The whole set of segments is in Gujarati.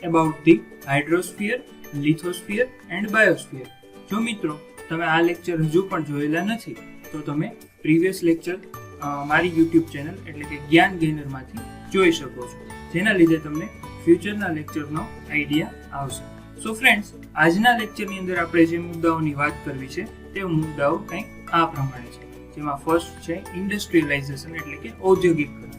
about the hydrosphere, lithosphere and biosphere. જો મિત્રો તમે આ લેક્ચર હજુ પણ જોયેલા નથી તો તમે પ્રીવિયસ લેક્ચર મારી યુટ્યુબ ચેનલ એટલે કે જ્ઞાન ગેઇનરમાંથી જોઈ શકો છો, જેના લીધે તમને ફ્યુચરના લેક્ચરનો આઈડિયા આવશે. સો ફ્રેન્ડ્સ, આજના લેક્ચરની અંદર આપણે જે મુદ્દાઓની વાત કરવી છે તે મુદ્દાઓ કંઈક આ પ્રમાણે છે, જેમાં ફર્સ્ટ છે ઇન્ડસ્ટ્રીયલાઇઝેશન એટલે કે ઔદ્યોગિકકરણ.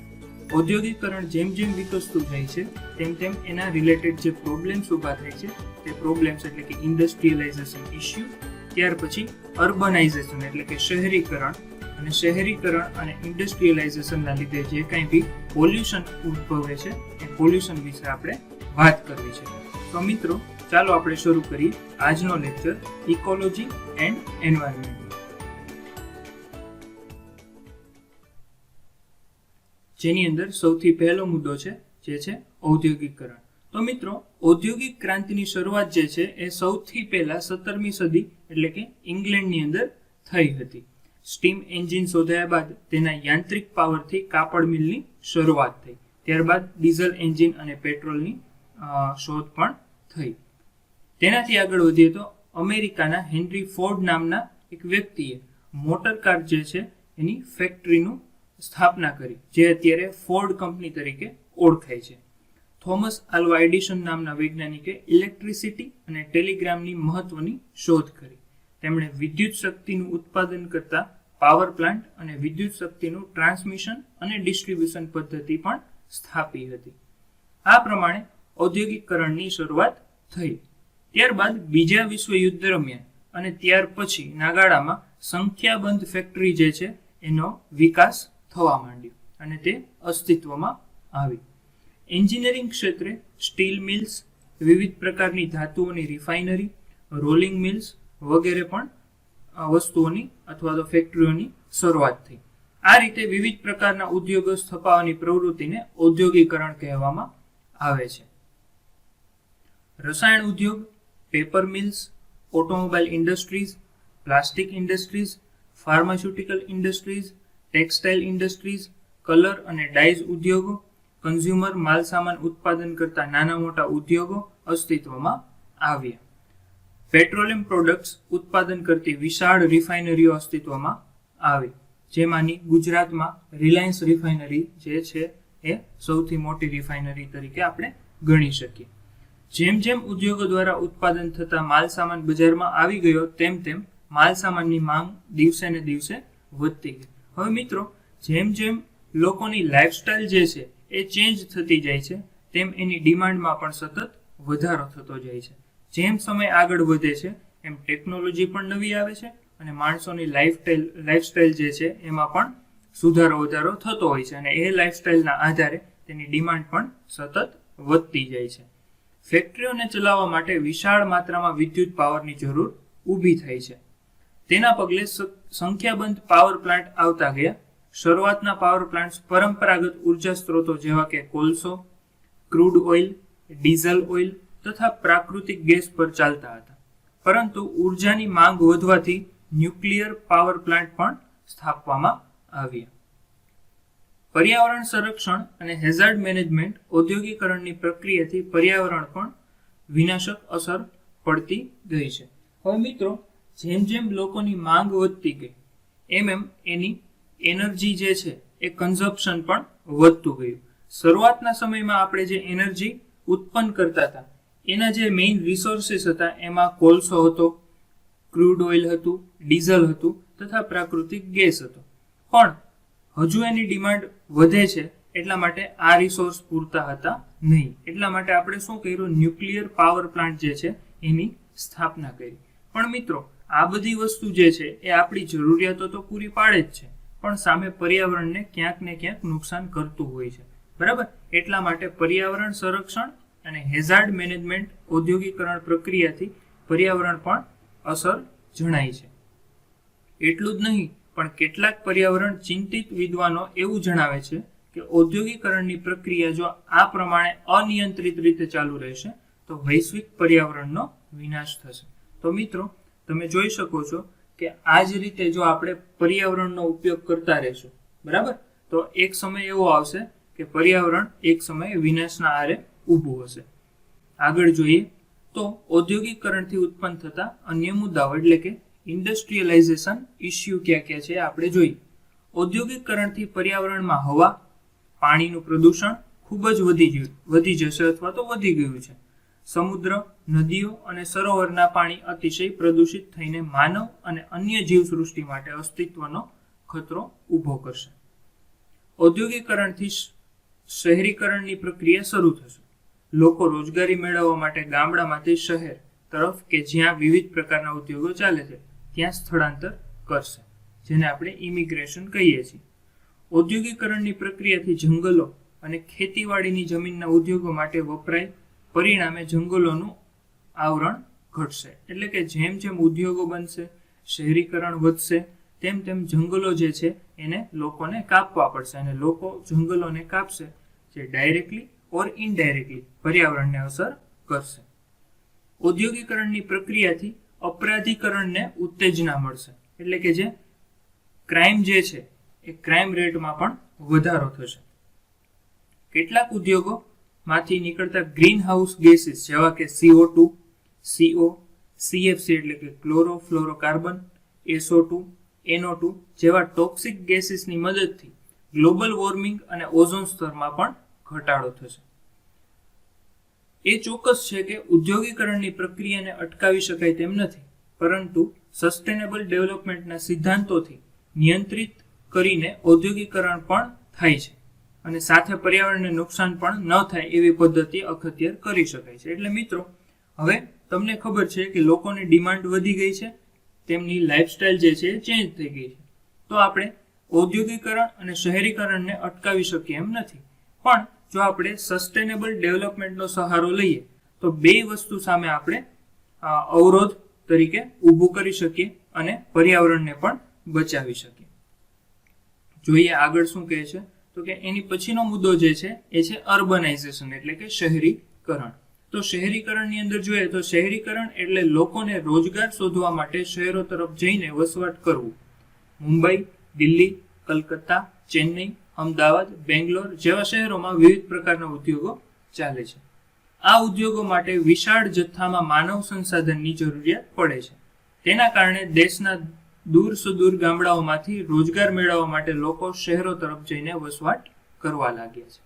ઔદ્યોગિકરણ જેમ જેમ વિકસતું જાય છે તેમ તેમ એના રિલેટેડ જે પ્રોબ્લેમ્સ ઊભા થાય છે તે પ્રોબ્લેમ્સ એટલે કે ઇન્ડસ્ટ્રીયલાઇઝેશન ઇશ્યુ, ત્યાર પછી અર્બનાઇઝેશન એટલે કે શહેરીકરણ, અને શહેરીકરણ અને ઇન્ડસ્ટ્રીયલાઇઝેશનના લીધે જે કંઈ બી પોલ્યુશન ઉદ્ભવે છે એ પોલ્યુશન વિશે આપણે વાત કરવી છે. તો મિત્રો ચાલો આપણે શરૂ કરીએ આજનો લેક્ચર ઇકોલોજી એન્ડ એન્વાયરમેન્ટ. જેની અંદર સૌથી પહેલો મુદ્દો છે જે છે ઔદ્યોગિકકરણ. તો મિત્રો, ઔદ્યોગિક ક્રાંતિની શરૂઆત જે છે એ સૌથી પહેલા 17મી સદી એટલે કે ઇંગ્લેન્ડની અંદર થઈ હતી. સ્ટીમ એન્જિન શોધાયા બાદ તેના યાંત્રિક પાવરથી કાપડ મિલની શરૂઆત થઈ. ત્યારબાદ ડીઝલ એન્જિન અને પેટ્રોલની શોધ પણ થઈ. તેનાથી આગળ વધીએ તો અમેરિકાના હેનરી ફોર્ડ નામના એક વ્યક્તિએ મોટર કાર જે છે એની ફેક્ટરીનું સ્થાપના કરી, જે અત્યારે ફોર્ડ કંપની તરીકે ઓળખાય છે. થોમસ આલ્વા એડિસન નામના વૈજ્ઞાનિકે ઇલેક્ટ્રિસિટી અને ટેલિગ્રામની મહત્વની શોધ કરી. તેમણે વિદ્યુત શક્તિનું ઉત્પાદન કરતા પાવર પ્લાન્ટ અને વિદ્યુત શક્તિનું ટ્રાન્સમિશન અને ડિસ્ટ્રીબ્યુશન પદ્ધતિ પણ સ્થાપી હતી. આ પ્રમાણે ઔદ્યોગિકકરણની શરૂઆત થઈ. ત્યારબાદ બીજા વિશ્વયુદ્ધ દરમિયાન અને ત્યાર પછીના ગાળામાં સંખ્યાબંધ ફેક્ટરી જે છે એનો વિકાસ થવા માંડ્યો અને તે અસ્તિત્વમાં આવી. એન્જિનિયરિંગ ક્ષેત્રે સ્ટીલ મિલ્સ, વિવિધ પ્રકારની ધાતુઓની રિફાઇનરી, રોલિંગ મિલ્સ વગેરે પણ વસ્તુઓની અથવા તો ફેક્ટરીઓની શરૂઆત થઈ. આ રીતે વિવિધ પ્રકારના ઉદ્યોગો સ્થપાવવાની પ્રવૃત્તિને ઔદ્યોગિકરણ કહેવામાં આવે છે. રસાયણ ઉદ્યોગ, paper mills, automobile industries, plastic industries, pharmaceutical industries, textile industries, colour અને ડાઇઝ ઉદ્યોગો, કન્ઝ્યુમર માલસામાન ઉત્પાદન કરતા નાના મોટા ઉદ્યોગો અસ્તિત્વમાં આવ્યા. પેટ્રોલિયમ પ્રોડક્ટ્સ ઉત્પાદન કરતી વિશાળ રિફાઇનરીઓ અસ્તિત્વમાં આવી, જેમાંની ગુજરાતમાં રિલાયન્સ રિફાઇનરી જે છે એ સૌથી મોટી રિફાઇનરી તરીકે આપણે ગણી શકીએ. જેમ જેમ ઉદ્યોગો દ્વારા ઉત્પાદન થતા માલસામાન બજારમાં આવી ગયો તેમ તેમ માલસામાનની માંગ દિવસે ને દિવસે વધતી ગઈ. હવે મિત્રો, જેમ જેમ લોકોની લાઈફસ્ટાઈલ જે છે એ ચેન્જ થતી જાય છે તેમ એની ડિમાન્ડમાં પણ સતત વધારો થતો જાય છે. જેમ સમય આગળ વધે છે એમ ટેકનોલોજી પણ નવી આવે છે અને માણસોની લાઈફસ્ટાઈલ જે છે એમાં પણ સુધારો વધારો થતો હોય છે, અને એ લાઈફસ્ટાઈલના આધારે તેની ડિમાન્ડ પણ સતત વધતી જાય છે. ફેક્ટરીઓને ચલાવવા માટે વિશાળ માત્રામાં વિદ્યુત પાવરની જરૂર ઊભી થઈ છે. તેના પગલે સંખ્યાબંધ પાવર પ્લાન્ટ આવતા ગયા. શરૂઆતના પાવર પ્લાન્ટ્સ પરંપરાગત ઉર્જા સ્ત્રોતો જેવા કે કોલસો, ક્રૂડ ઓઇલ, ડીઝલ ઓઇલ તથા પ્રાકૃતિક ગેસ પર ચાલતા હતા. પરંતુ ઉર્જાની માંગ વધવાથી ન્યુક્લિયર પાવર પ્લાન્ટ પણ સ્થાપવામાં આવ્યા. પર્યાવરણ સંરક્ષણ અને હેઝાર્ડ મેનેજમેન્ટ ઔદ્યોગિકરણની પ્રક્રિયાથી પર્યાવરણ પણ વિનાશક અસર પડતી ગઈ છે. હવે મિત્રો, જેમ જેમ લોકોની માંગ વધતી ગઈ એમ એની એનર્જી જે છે એ કન્ઝપ્શન પણ વધતું ગયું. શરૂઆતના સમયમાં આપણે જે એનર્જી ઉત્પન્ન કરતા હતા એના જે મેઇન રિસોર્સિસ હતા એમાં કોલસો હતો, ક્રૂડ ઓઇલ હતું, ડીઝલ હતું તથા પ્રાકૃતિક ગેસ હતો. પણ હજુ એની ડિમાન્ડ વધે છે એટલા માટે આ રિસોર્સ પૂરતા હતા નહીં. એટલા માટે આપણે શું કર્યું, ન્યુક્લિયર પાવર પ્લાન્ટ જે છે એની સ્થાપના કરી. પણ મિત્રો, આ બધી વસ્તુ જે છે એ આપણી જરૂરિયાતો તો પૂરી પાડે જ છે, પણ સામે પર્યાવરણને ક્યાંક ને ક્યાંક નુકસાન કરતું હોય છે, બરાબર? એટલા માટે પર્યાવરણ સંરક્ષણ અને હેઝાર્ડ મેનેજમેન્ટ ઔદ્યોગિકરણ પ્રક્રિયાથી પર્યાવરણ પણ અસર જણાય છે. એટલું જ નહીં, પણ કેટલાક પર્યાવરણ ચિંતિત વિદ્વાનો એવું જણાવે છે કે ઔદ્યોગિકરણની પ્રક્રિયા જો આ પ્રમાણે અનિયંત્રિત રીતે ચાલુ રહેશે તો વૈશ્વિક પર્યાવરણનો વિનાશ થશે. તો મિત્રો, તમે જોઈ શકો છો કે આ જ રીતે જો આપણે પર્યાવરણનો ઉપયોગ કરતા રહેશું, બરાબર, તો એક સમય એવો આવશે કે પર્યાવરણ એક સમયે વિનાશના આરે ઊભું હશે. આગળ જોઈએ તો ઔદ્યોગિકરણથી ઉત્પન્ન થતા અન્ય મુદ્દાઓ એટલે કે ઇન્ડસ્ટ્રીયલાઇઝેશન ઇસ્યુ કયા કયા છે આપણે જોઈએ. ઔદ્યોગિકરણથી પર્યાવરણમાં હવા, પાણીનું પ્રદૂષણ ખૂબ જ વધી જશે અથવા તો વધી ગયું છે. સમુદ્ર, નદીઓ અને સરોવરના પાણી અતિશય પ્રદૂષિત થઈને માનવ અને અન્ય જીવસૃષ્ટિ માટે અસ્તિત્વનો ખતરો ઊભો કરશે. ઔદ્યોગિકરણથી શહેરીકરણની પ્રક્રિયા શરૂ થશે. લોકો રોજગારી મેળવવા માટે ગામડામાંથી શહેર તરફ કે જ્યાં વિવિધ પ્રકારના ઉદ્યોગો ચાલે છે ત્યાં સ્થળાંતર કરશે, જેને આપણે ઇમિગ્રેશન કહીએ છીએ. ઔદ્યોગિકરણની પ્રક્રિયાથી જંગલો અને ખેતીવાડીની જમીનના ઉદ્યોગો માટે વપરાય, પરિણામે જંગલોનું આવરણ ઘટશે. એટલે કે જેમ જેમ ઉદ્યોગો બનશે, શહેરીકરણ વધશે, તેમ તેમ જંગલો જે છે એને લોકોને કાપવા પડશે અને લોકો જંગલોને કાપશે, જે ડાયરેક્ટલી ઓર ઇનડાયરેક્ટલી પર્યાવરણને અસર કરશે. ઔદ્યોગિકરણની પ્રક્રિયાથી અપરાધીકરણને ઉત્તેજના મળશે. એટલે કે જે ક્રાઇમ જે છે એ ક્રાઇમ રેટમાં પણ વધારો થશે. કેટલાક ઉદ્યોગોમાંથી નીકળતા ગ્રીન હાઉસ ગેસીસ જેવા કે CO2, CO, CFC એટલે કે ક્લોરોફ્લોરોકાર્બન, SO2, NO2 જેવા ટોક્સિક ગેસીસની મદદથી ગ્લોબલ વોર્મિંગ અને ઓઝોન સ્તરમાં પણ ઘટાડો થશે. એ ચોક્કસ છે કે ઉદ્યોગીકરણની પ્રક્રિયાને અટકાવી શકાય તેમ નથી, પરંતુ સસ્ટેનેબલ ડેવલપમેન્ટના સિદ્ધાંતોથી નિયંત્રિત કરીને ઔદ્યોગિકરણ પણ થાય છે અને સાથે પર્યાવરણને નુકસાન પણ ન થાય એવી પદ્ધતિ અખત્યાર કરી શકાય છે. એટલે મિત્રો, હવે તમને ખબર છે કે લોકોની ડિમાન્ડ વધી ગઈ છે, તેમની લાઈફસ્ટાઈલ જે છે એ ચેન્જ થઈ ગઈ છે. તો આપણે ઔદ્યોગિકરણ અને શહેરીકરણને અટકાવી શકીએ એમ નથી, પણ જો આપણે સસ્ટેનેબલ ડેવલપમેન્ટનો સહારો લઈએ તો બે વસ્તુ સામે આપણે અવરોધ તરીકે ઊભું કરી શકીએ અને પર્યાવરણને પણ બચાવી શકીએ. જોઈએ આગળ શું કહે છે, તો કે એની પછીનો મુદ્દો જે છે એ છે અર્બનાઇઝેશન એટલે કે શહેરીકરણ. તો શહેરીકરણની અંદર જોઈએ તો શહેરીકરણ એટલે લોકોને રોજગાર શોધવા માટે શહેરો તરફ જઈને વસવાટ કરવું. મુંબઈ, દિલ્હી, કલકત્તા, ચેન્નઈ, અમદાવાદ, બેંગ્લોર જેવા શહેરોમાં વિવિધ પ્રકારના ઉદ્યોગો ચાલે છે. આ ઉદ્યોગો માટે વિશાળ જથ્થામાં માનવ સંસાધનની જરૂરિયાત પડે છે. તેના કારણે દેશના દૂર સુદૂર ગામડાઓમાંથી રોજગાર મેળવવા માટે લોકો શહેરો તરફ જઈને વસવાટ કરવા લાગ્યા છે.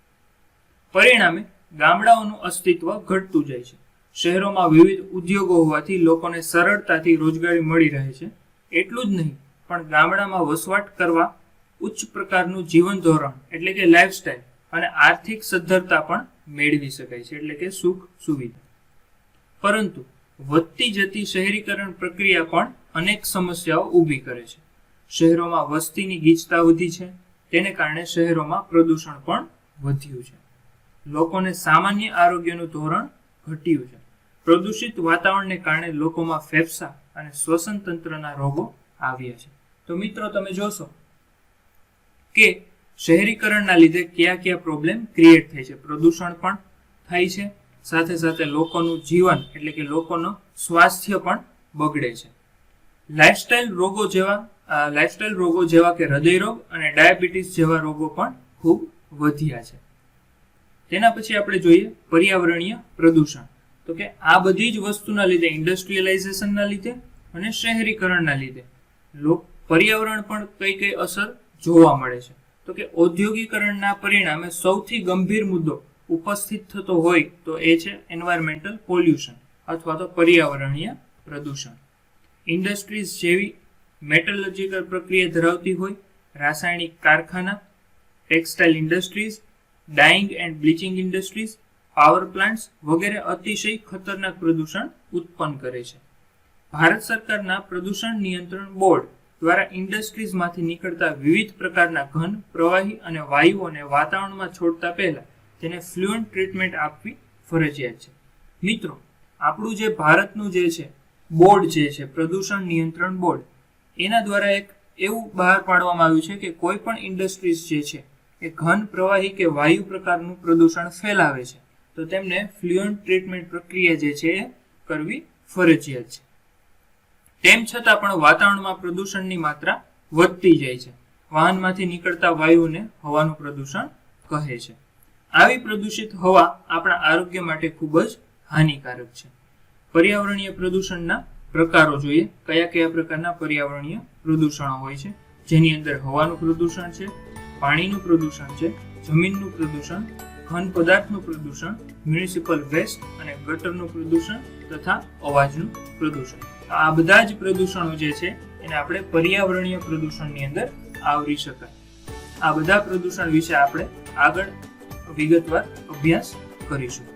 પરિણામે ગામડાઓનું અસ્તિત્વ ઘટતું જાય છે. શહેરોમાં વિવિધ ઉદ્યોગો હોવાથી લોકોને સરળતાથી રોજગારી મળી રહે છે. એટલું જ નહીં, પણ ગામડામાં વસવાટ કરવા ઉચ્ચ પ્રકારનું જીવન ધોરણ એટલે કે લાઈફસ્ટાઈલ અને આર્થિક સદ્ધરતા પણ મેળવી શકાય છે, એટલે કે સુખ સુવિધા. પરંતુ વધતી જતી શહેરીકરણ પ્રક્રિયા પણ અનેક સમસ્યાઓ ઊભી કરે છે. શહેરોમાં વસ્તીની ગીચતા વધી છે, તેને કારણે શહેરોમાં પ્રદૂષણ પણ વધ્યું છે. લોકોને સામાન્ય આરોગ્યનું ધોરણ ઘટ્યું છે. પ્રદૂષિત વાતાવરણને કારણે લોકોમાં ફેફસા અને શ્વસન તંત્રના રોગો આવ્યા છે. તો મિત્રો, તમે જોશો કે શહેરીકરણના લીધે કયા કયા પ્રોબ્લેમ ક્રિએટ થાય છે. પ્રદૂષણ પણ થાય છે, સાથે સાથે લોકોનું જીવન એટલે કે લોકોનું સ્વાસ્થ્ય પણ બગડે છે. લાઇફસ્ટાઇલ રોગો જેવા કે હૃદય રોગ અને ડાયાબિટીસ જેવા રોગો પણ ખૂબ વધ્યા છે. તેના પછી આપણે જોઈએ પર્યાવરણીય પ્રદૂષણ. તો કે આ બધી જ વસ્તુના લીધે, ઇન્ડસ્ટ્રીયલાઇઝેશનના લીધે અને શહેરીકરણના લીધે પર્યાવરણ પણ કઈ કઈ અસર જોવા મળે છે. તો કે ઔદ્યોગિકરણના પરિણામે સૌથી ગંભીર મુદ્દો ઉપસ્થિત થતો હોય તો એ છે એન્વાયરમેન્ટલ પોલ્યુશન અથવા તો પર્યાવરણીય પ્રદૂષણ. ઇન્ડસ્ટ્રીઝ જેવી મેટલર્જિકલ પ્રક્રિયા ધરાવતી હોય, રાસાયણિક કારખાના, textile industries, dying and bleaching industries, power plants વગેરે અતિશય ખતરનાક પ્રદૂષણ ઉત્પન્ન કરે છે. ભારત સરકારના પ્રદૂષણ નિયંત્રણ બોર્ડ દ્વારા ઇન્ડસ્ટ્રીઝમાંથી નીકળતા વિવિધ પ્રકારના ઘન, પ્રવાહી અને વાયુઓને વાતાવરણમાં છોડતા પહેલા તેને ફ્લુઅન્ટ ટ્રીટમેન્ટ આપવી ફરજિયાત છે. મિત્રો, આપણું જે ભારતનું જે છે બોર્ડ જે છે પ્રદૂષણ નિયંત્રણ બોર્ડ, એના દ્વારા એક એવું બહાર પાડવામાં આવ્યું છે કે કોઈ પણ ઇન્ડસ્ટ્રીઝ જે છે એ ઘન, પ્રવાહી કે વાયુ પ્રકારનું પ્રદૂષણ ફેલાવે છે તો તેમને ફ્લુઅન્ટ ટ્રીટમેન્ટ પ્રક્રિયા જે છે એ કરવી ફરજિયાત છે. તેમ છતાં પણ વાતાવરણમાં પ્રદૂષણની માત્રા વધતી જાય છે. વાહનમાંથી નીકળતા વાયુને હવાનું પ્રદૂષણ કહે છે. આવી પ્રદૂષિત હવા આપણા આરોગ્ય માટે ખૂબ જ હાનિકારક છે. પર્યાવરણીય પ્રદૂષણના પ્રકારો જોઈએ. કયા કયા પ્રકારના પર્યાવરણીય પ્રદૂષણો હોય છે? જેની અંદર હવાનું પ્રદૂષણ છે, પાણીનું પ્રદૂષણ છે, જમીનનું પ્રદૂષણ, ઘન પદાર્થનું પ્રદૂષણ, મ્યુનિસિપલ વેસ્ટ અને ગટરનું પ્રદૂષણ તથા અવાજનું પ્રદૂષણ. આ બધા જ પ્રદૂષણો જે છે એને આપણે પર્યાવરણીય પ્રદૂષણની અંદર આવરી શકાય. આ બધા પ્રદૂષણ વિશે આપણે આગળ વિગતવાર અભ્યાસ કરીશું.